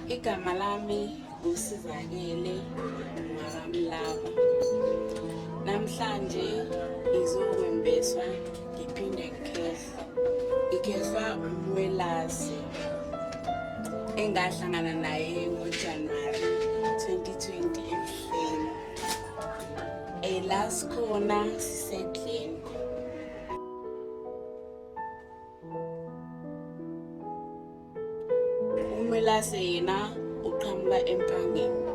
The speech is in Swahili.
Igama lami uSizakele Mwakamlaba. Namhlanje ngizokwembeswa ngiphinde ngikhehlwa uMwelase engahlangana naye ngoJanuwari 2020 eMhleni. La sikhona sisedleni. uMwelase yena uqhamuka eMpangeni.